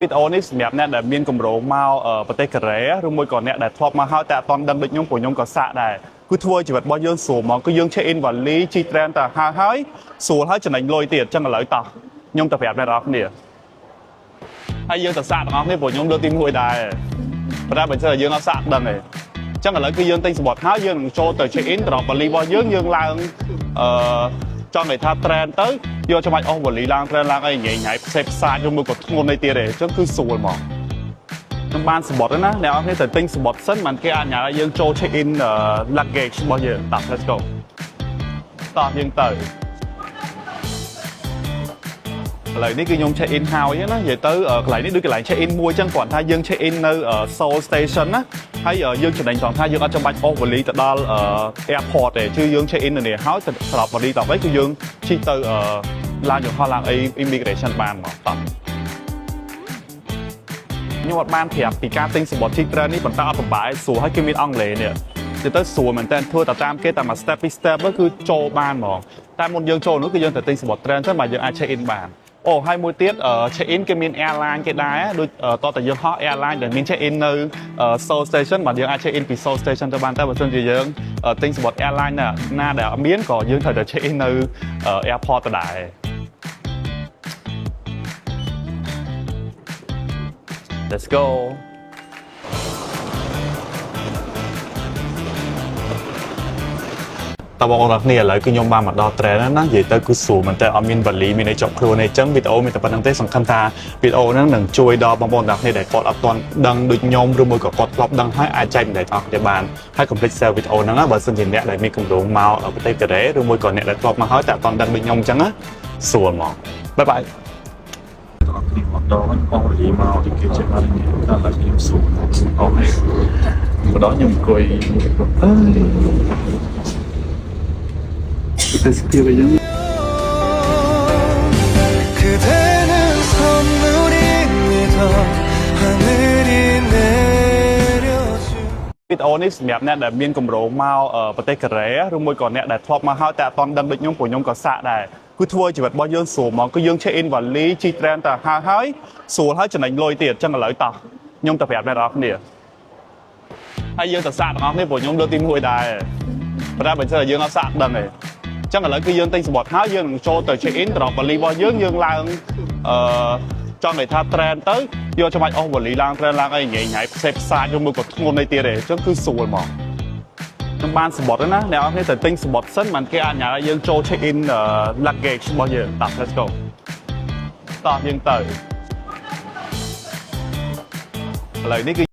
វីដេអូនេះសម្រាប់អ្នកដែលមានកម្រងមកប្រទេសកូរ៉េឬមួយក៏អ្នកដែលធ្លាប់មកហើយតែអត់ទាន់ដឹងដូចខ្ញុំព្រោះខ្ញុំក៏សាកដែរគឺធ្វើជីវិតរបស់យើងស្រួលមកគឺយើង check in វ៉ាលីជីត្រេនទៅហើយស្រួលហើយចំណេញលុយទៀតអញ្ចឹងឥឡូវតោះខ្ញុំទៅប្រាប់អ្នកនរគ្នាហើយយើងទៅសាកទាំងអស់គ្នាព្រោះខ្ញុំលើកទី1ដែរប៉ុន្តែបើមិនយើងអត់សាកដឹងទេអញ្ចឹងឥឡូវគឺយើងទិញសំបុត្រហើយយើងនឹងចូលទៅ check in ទៅវ៉ាលីរបស់យើងឡើងចង់និយាយថា trend ទៅយកច្បាច់អស់វ៉ាលីឡើង trend ឡើងអីញ៉ៃញ៉ៃផ្សេងផ្សាយឬមួយក៏ធ្ងន់អីទៀតទេអញ្ចឹងគឺស្រួលមកខ្ញុំបានសំបុត្រណាអ្នកនរគ្នាទៅទិញសំបុត្រសិនមិនគេអនុញ្ញាតឲ្យយើងចូល check in luggage របស់យើងតោះ let's go តោះយើងទៅកន្លែងនេះគឺខ្ញុំ check in ហើយណានិយាយទៅកន្លែងនេះដូចកន្លែង check in មួយអញ្ចឹងគ្រាន់ថាយើង check in នៅ Seoul Station ណាហើយយើងចំណេញត្រង់ថាយើងអត់ចាំបាច់អស់វ៉ាលីទៅដល់ airport ទេគឺយើង check in នៅនេះហើយទៅស្រាប់វ៉ាលីដល់វិញគឺយើងជិះទៅឡានយន្តហោះឡើង immigration បានមកតោះខ្ញុំអត់បានប្រាប់ពីការទិញសំបុត្រ Chitren នេះប៉ុន្តែអត់ពិបាកស្រួលហើយគេមានអង់គ្លេសនេះនិយាយទៅស្រួលមែនតើធ្វើតាមគេតាម step by step គឺចូលបានហ្មងតែមុនយើងចូលនោះគឺយើងទៅទិញសំបុត្រ Chitren ទៅមកយើងអាច check in បានអូហើយមួយទៀត check in គេមាន airline គេដែរដូចតតែយើងហោះ airline ដែលមាន check in នៅ Seoul Station មកយើងអាច check in ពី Seoul Station ទៅបានតែបើមិនជាយើងទិញសំបុត្រ airline ណាដែលអត់មានក៏យើងត្រូវតែ check in នៅ airport ទៅដែរLet's go តើបងប្អូនគ្នាឥឡូវគឺខ្ញុំបានមកដល់ trend ណានិយាយទៅគឺស្រួលមែនតើអត់មានវ៉ាលីមានអីជាប់ខ្លួនទេអញ្ចឹងវីដេអូមានតែប៉ុណ្្នឹងទេសង្ឃឹមថាវីដេអូហ្នឹងនឹងជួយដល់បងប្អូនទាំងគ្នាដែលគាត់អត់ទាន់ដឹងដូចខ្ញុំឬមួយក៏គាត់ធ្លាប់ដឹងហើយអាចចែកម្លែកដល់គ្នាបានហើយកុំភ្លេច share វីដេអូហ្នឹងណាបើសិនជាអ្នកដែលមានគម្រោងមកប្រទេសកូរ៉េឬមួយក៏អ្នកដែលធ្លាប់មកហើយតែអត់ទាន់ដឹងដូចខ្ញុំអញ្ចឹងណាស្រួលហ្មងបាយបាយតោះនេះមកដល់អស់វ៉ាលីមកទីគេចេះបាននេះដល់តែខ្ញុំស្រួលអូខេម្ដងខ្ញុំអង្គុយDescribe 그대는 선물입니다 하늘이 내려준 វីដេអូនេះសម្រាប់អ្នកដែលមានកម្រងមកប្រទេសកូរ៉េឬមួយក៏អ្នកដែលធ្លាប់មកហើយតែអត់ទាន់ដឹងដូចខ្ញុំព្រោះខ្ញុំក៏សាកដែរគឺធ្វើជីវិតរបស់យើងស្រួលមកគឺយើង check in វ៉ាលីជីត្រេនទៅហើយស្រួលហើយចំណេញលុយទៀតអញ្ចឹងឥឡូវតោះខ្ញុំទៅប្រាប់អ្នកនរគ្នាហើយយើងទៅសាកទាំងអស់គ្នាព្រោះខ្ញុំលើកទី1ដែរប៉ុន្តែបើមិនយើងអត់សាកដឹងទេអញ្ចឹងឥឡូវគឺយើងទិញសំបុត្រហើយយើងនឹងចូលទៅ check in ទៅវ៉ាលីរបស់យើងឡើងចង់និយាយថា trend ទៅយកច្បាច់អស់វ៉ាលីឡើង trend ឡើងអីញ៉ៃញ៉ៃផ្សេងផ្សាយឬមួយក៏ធ្ងន់អីទៀតទេអញ្ចឹងគឺស្រួលមកខ្ញុំបានសំបុត្រណាអ្នកនរគ្នាទៅទិញសំបុត្រសិនមិនគេអនុញ្ញាតឲ្យយើងចូល check in luggage របស់យើងតោះ let's go តោះយើងទៅឥឡូវនេះគឺ